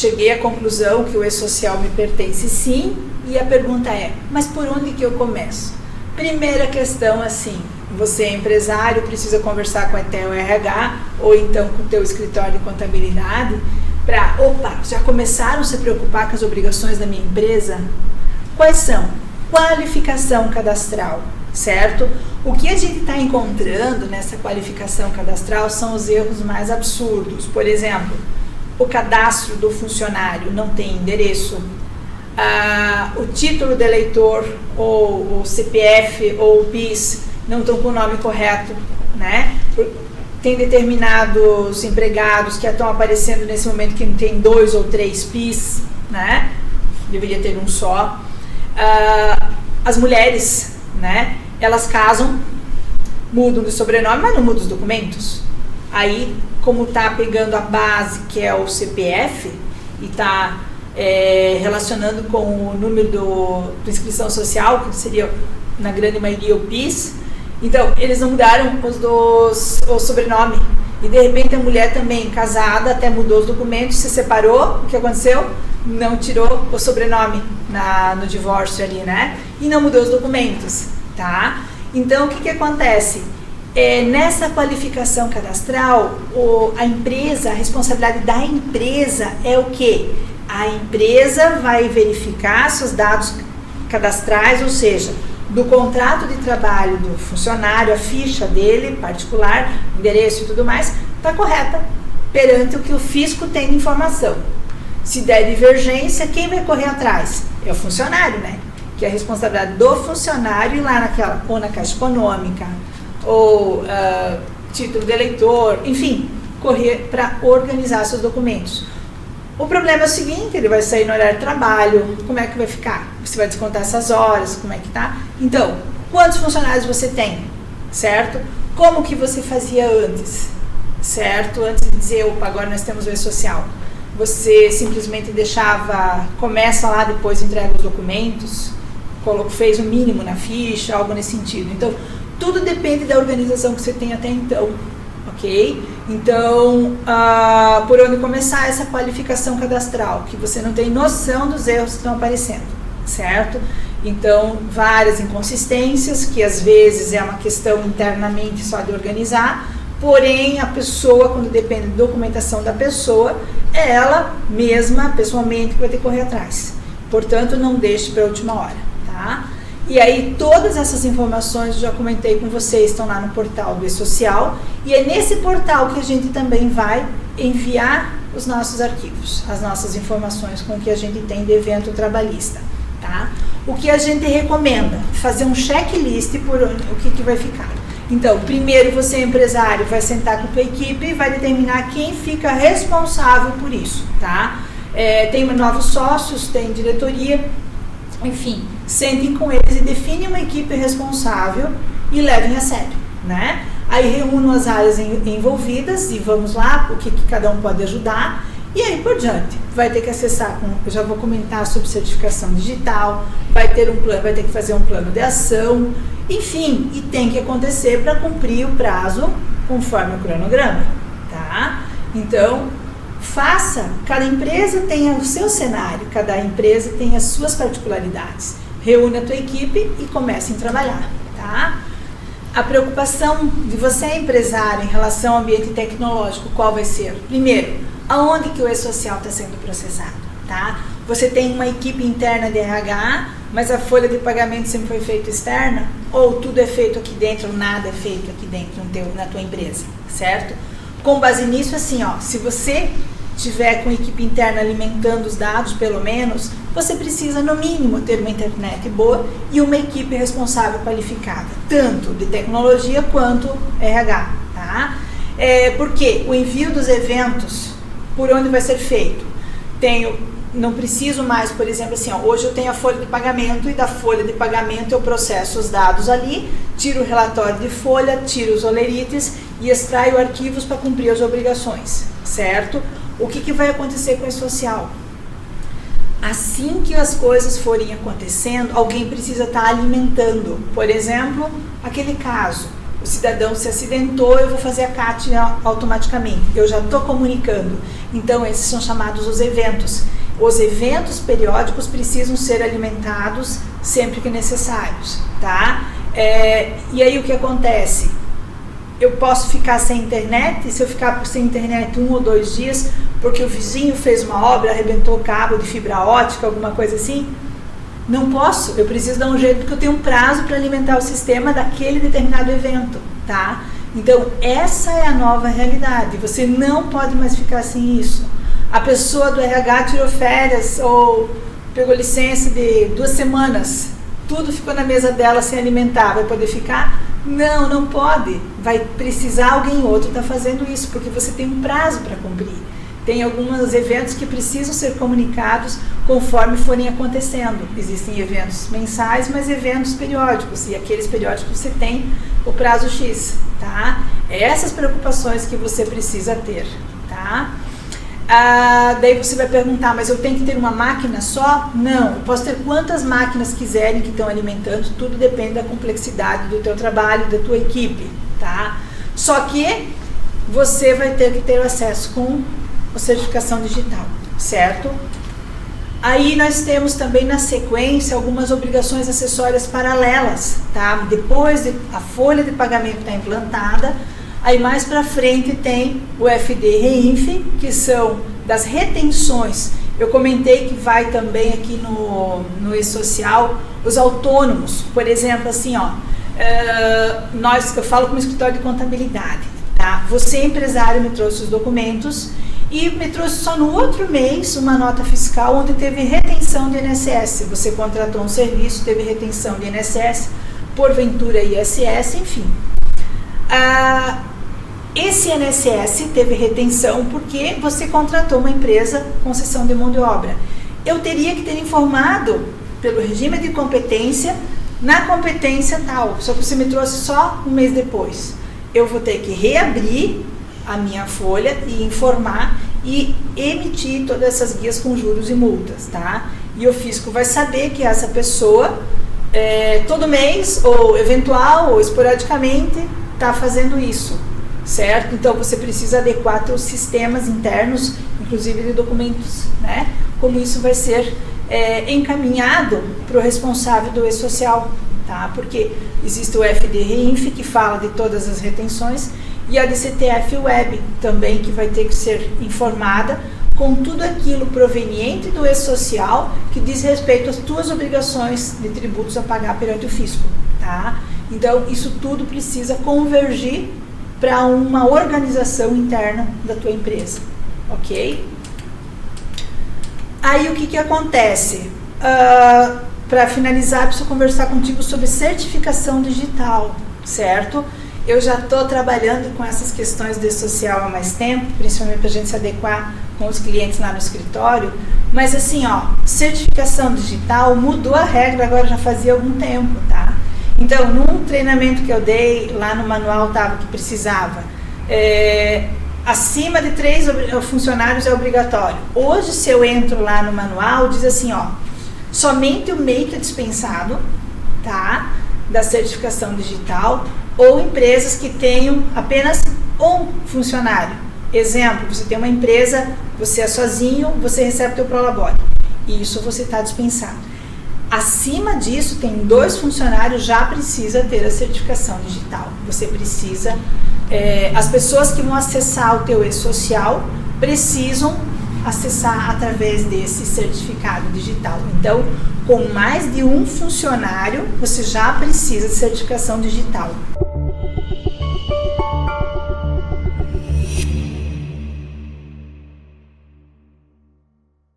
cheguei à conclusão que o e-social me pertence sim, e a pergunta é, mas por onde que eu começo? Primeira questão, assim, você é empresário, precisa conversar com o teu RH ou então com o teu escritório de contabilidade para, já começaram a se preocupar com as obrigações da minha empresa? Quais são? Qualificação cadastral, certo? O que a gente está encontrando nessa qualificação cadastral são os erros mais absurdos. Por exemplo, o cadastro do funcionário não tem endereço, o título de eleitor, ou o CPF, ou o PIS, não estão com o nome correto, né? Tem determinados empregados que estão aparecendo nesse momento que não tem 2 ou 3 PIS, né? Deveria ter um só. As mulheres, né? Elas casam, mudam de sobrenome, mas não mudam os documentos. Aí, como está pegando a base, que é o CPF, e está relacionando com o número da inscrição social, que seria, na grande maioria, o PIS, então, eles não mudaram o sobrenome. E, de repente, a mulher também, casada, até mudou os documentos, se separou, o que aconteceu? Não tirou o sobrenome no divórcio ali, né? E não mudou os documentos, tá? Então, o que acontece? Nessa qualificação cadastral, a responsabilidade da empresa é o quê? A empresa vai verificar seus dados cadastrais, ou seja, do contrato de trabalho do funcionário, a ficha dele, particular, endereço e tudo mais, está correta perante o que o fisco tem de informação. Se der divergência, quem vai correr atrás? É o funcionário, né? Que é a responsabilidade do funcionário ir lá ou na Caixa Econômica, ou título de eleitor, enfim, correr para organizar seus documentos. O problema é o seguinte, ele vai sair no horário de trabalho, como é que vai ficar? Você vai descontar essas horas, como é que tá? Então, quantos funcionários você tem, certo? Como que você fazia antes, certo? Antes de dizer, agora nós temos o e-social. Você simplesmente começa lá, depois entrega os documentos, fez o mínimo na ficha, algo nesse sentido. Então, tudo depende da organização que você tem até então, ok? Então, por onde começar essa qualificação cadastral, que você não tem noção dos erros que estão aparecendo, certo? Então, várias inconsistências, que às vezes é uma questão internamente só de organizar, porém, a pessoa, quando depende da documentação da pessoa, é ela mesma, pessoalmente, que vai ter que correr atrás. Portanto, não deixe para a última hora, tá? E aí, todas essas informações, eu já comentei com vocês, estão lá no portal do e-social, e é nesse portal que a gente também vai enviar os nossos arquivos, as nossas informações com o que a gente tem de evento trabalhista, tá? O que a gente recomenda? Fazer um checklist por o que vai ficar. Então, primeiro você, empresário, vai sentar com a tua equipe e vai determinar quem fica responsável por isso, tá? Tem novos sócios, tem diretoria, enfim, sentem com eles e definem uma equipe responsável e levem a sério, né? Aí reúnam as áreas envolvidas e vamos lá, o que cada um pode ajudar, e aí por diante. Vai ter que acessar, eu já vou comentar sobre certificação digital, vai ter que fazer um plano de ação, enfim, e tem que acontecer para cumprir o prazo conforme o cronograma, tá? Então, cada empresa tem o seu cenário, cada empresa tem as suas particularidades. Reúne a tua equipe e comece a trabalhar, tá? A preocupação de você, empresário, em relação ao ambiente tecnológico, qual vai ser? Primeiro, aonde que o e-social está sendo processado, tá? Você tem uma equipe interna de RH, mas a folha de pagamento sempre foi feita externa? Ou tudo é feito aqui dentro, ou nada é feito aqui dentro na tua empresa, certo? Com base nisso, assim, se você tiver com a equipe interna alimentando os dados, pelo menos, você precisa, no mínimo, ter uma internet boa e uma equipe responsável qualificada, tanto de tecnologia quanto RH, tá? Porque o envio dos eventos, por onde vai ser feito? Não preciso mais, por exemplo, assim, hoje eu tenho a folha de pagamento e da folha de pagamento eu processo os dados ali, tiro o relatório de folha, tiro os olerites e extraio arquivos para cumprir as obrigações, certo? O que vai acontecer com o e-social? Assim que as coisas forem acontecendo, alguém precisa estar alimentando. Por exemplo, aquele caso, o cidadão se acidentou, eu vou fazer a CAT automaticamente, eu já estou comunicando. Então, esses são chamados os eventos. Os eventos periódicos precisam ser alimentados sempre que necessários, tá? E aí o que acontece? Eu posso ficar sem internet, e se eu ficar sem internet 1 ou 2 dias, porque o vizinho fez uma obra, arrebentou o cabo de fibra ótica, alguma coisa assim? Não posso, eu preciso dar um jeito, porque eu tenho um prazo para alimentar o sistema daquele determinado evento, tá? Então, essa é a nova realidade, você não pode mais ficar sem isso. A pessoa do RH tirou férias ou pegou licença de 2 semanas, tudo ficou na mesa dela sem alimentar, vai poder ficar? Não, não pode. Vai precisar alguém outro estar fazendo isso, porque você tem um prazo para cumprir. Tem alguns eventos que precisam ser comunicados conforme forem acontecendo. Existem eventos mensais, mas eventos periódicos, e aqueles periódicos você tem o prazo X, tá? Essas preocupações que você precisa ter, tá? Daí você vai perguntar, mas eu tenho que ter uma máquina só? Não, eu posso ter quantas máquinas quiserem que estão alimentando, tudo depende da complexidade do teu trabalho, da tua equipe, tá? Só que você vai ter que ter acesso com a certificação digital, certo? Aí nós temos também na sequência algumas obrigações acessórias paralelas, tá? Depois a folha de pagamento está implantada, aí mais para frente tem o FD Reinf, que são das retenções. Eu comentei que vai também aqui no e-social os autônomos. Por exemplo, assim, ó, eu falo como escritório de contabilidade, tá? Você, empresário, me trouxe os documentos e me trouxe só no outro mês uma nota fiscal onde teve retenção de INSS. Você contratou um serviço, teve retenção de INSS, porventura ISS, enfim. Esse INSS teve retenção porque você contratou uma empresa com cessão de mão de obra. Eu teria que ter informado pelo regime de competência, na competência tal, só que você me trouxe só um mês depois. Eu vou ter que reabrir a minha folha e informar e emitir todas essas guias com juros e multas, tá? E o fisco vai saber que essa pessoa, todo mês, ou eventual, ou esporadicamente, está fazendo isso. Certo? Então você precisa adequar seus sistemas internos, inclusive de documentos, né? Como isso vai ser encaminhado para o responsável do e-social, tá? Porque existe o FD Reinf, que fala de todas as retenções, e a DCTF Web também, que vai ter que ser informada com tudo aquilo proveniente do e-social que diz respeito às tuas obrigações de tributos a pagar perante o fisco, tá? Então isso tudo precisa convergir para uma organização interna da tua empresa, ok? Aí o que acontece? Para finalizar, preciso conversar contigo sobre certificação digital, certo? Eu já estou trabalhando com essas questões de social há mais tempo, principalmente para a gente se adequar com os clientes lá no escritório, mas assim, ó, certificação digital mudou a regra agora já fazia algum tempo, tá? Então, num treinamento que eu dei, lá no manual estava que precisava, acima de 3 funcionários é obrigatório. Hoje, se eu entro lá no manual, diz assim, ó, somente o MEI é dispensado, tá? Da certificação digital, ou empresas que tenham apenas um funcionário. Exemplo, você tem uma empresa, você é sozinho, você recebe o teu prolabore. Isso você está dispensado. Acima disso, tem 2 funcionários, já precisa ter a certificação digital. Você precisa, as pessoas que vão acessar o teu e-social precisam acessar através desse certificado digital. Então, com mais de um funcionário, você já precisa de certificação digital.